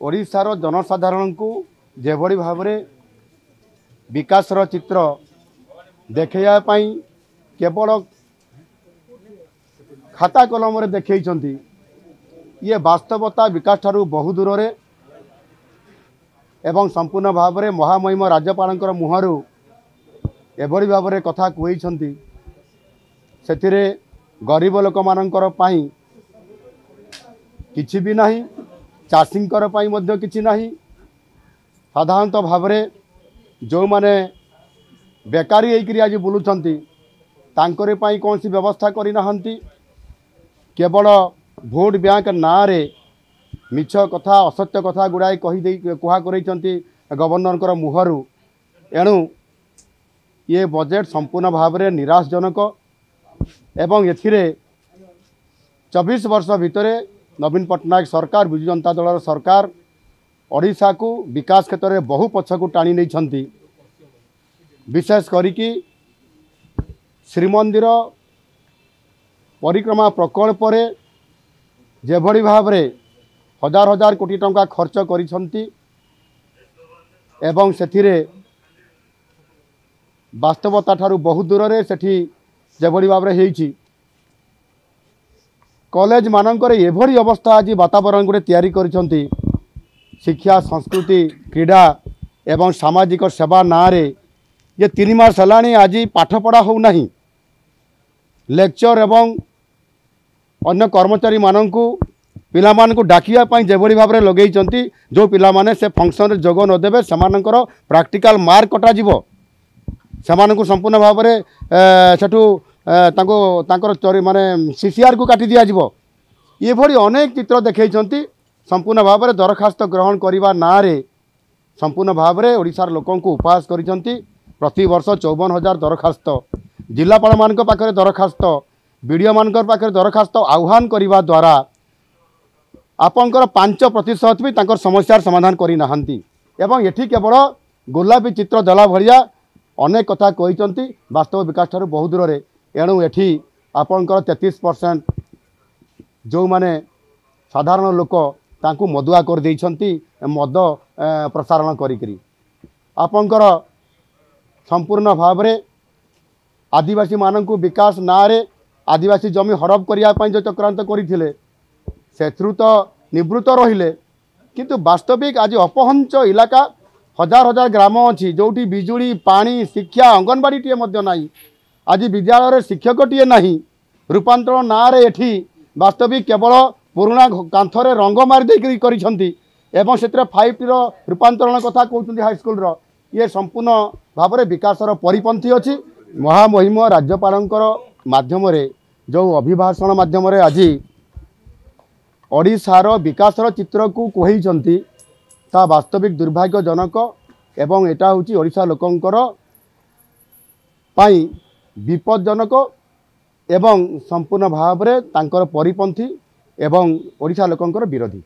ओडिशार जनसाधारण को जेभली भाव में विकासर चित्र देखाई केवल खाता कलम देखई ये वास्तवता विकास ठारू बहु दूर रे एवं संपूर्ण भाव में महामहिम राज्यपाल मुहर एभली भाव में कथा कहते से गरीब लोक मानकर किछि भी नहीं चाषींकर किछि नहीं साधारणतः भाव में जो माने बेकारी होकर आज बुलूंट तांकरे पाई कौन सी व्यवस्था करना केवल भोट बैंक ना रे मिछ कथा असत्य कथा गुड़ाए कह गवर्नर मुहरु एणु ये बजेट संपूर्ण भाव में निराशजनक एवं एथिरे 24 वर्ष भितर नवीन पट्टनायक सरकार विजु जनता दल सरकार ओडिशा को विकास क्षेत्र में बहु पछकू टाणी नहीं विशेष करिकी श्रीमंदिर परिक्रमा प्रकल्प जेभली भाव में हजार हजार कोटी टंका खर्च करिसंती एवं सेथिरे वास्तवता ठारू बहु दूर रे सेठी जेभली भाव में हेइछि कॉलेज मानकर एभली अवस्था आज वातावरण गोटे तैयारी करिसंती शिक्षा संस्कृति क्रीड़ा एवं सामाजिक सेवा ना रे ये 3 मास है आज पाठपढ़ा हो नहीं लेक्चर एवं अन्य कर्मचारी मानू पिलामानकु डाकिया जेभली भाव में लगे जो पिला माने से फंक्शन जोग नदेवे से प्राक्टिकल मार्क कटा जीवो से संपूर्ण भाव में सेठू माने सीसीआर को काटी दिया ये भली अनेक चित्र देखते संपूर्ण भाव में दरखास्त ग्रहण करने ना रे संपूर्ण भाव में ओडिशार लोकों को उपहास करिसंती प्रति वर्ष 54,000 दरखास्त जिलापाल मान पाखे दरखास्त बीडीओ मान पाखे दरखास्त आह्वान करने द्वारा आपंकर 5% भी तांकर समस्यार समाधान करना एवं एठी केवल गोलापी चित्र देला भलिया अनेक कथा कहते वास्तव विकास ठारू बहु दूर रे एणु एठी आपंकर 33% जो माने साधारण लोक तांकू मदुआ कर देइछंती मद प्रसारण करी आपंकर संपूर्ण भाव में आदिवासी मानकू विकास ना रे आदिवासी जमी हड़प करने जो चक्रांत करते से तो निवृत्त रहिले किंतु वास्तविक आज अपहंच इलाका हजार हजार ग्राम अच्छी जोटी बिजुली पानी शिक्षा अंगनवाड़ी टीए नहीं आज विद्यालय शिक्षक टीए नहीं रूपांतर ना रे एठी वास्तविक केवल पुराणा कांथरे रंग मारिदे एवं से 5T रूपांतरण कथा कहते हाईस्कल ये संपूर्ण भाव में विकासर परिपंथी अच्छी महामहिम राज्यपाल माध्यम जो अभिभाषण माध्यम आज ओडिशार विकासर चित्र को कहते ता वास्तविक दुर्भाग्यजनक एवं एटा हूँ ओडिशा लोकंकर पाई विपदजनक एवं संपूर्ण भाव में तांकर परिपंथी एवं ओडिशा लोकंकर विरोधी।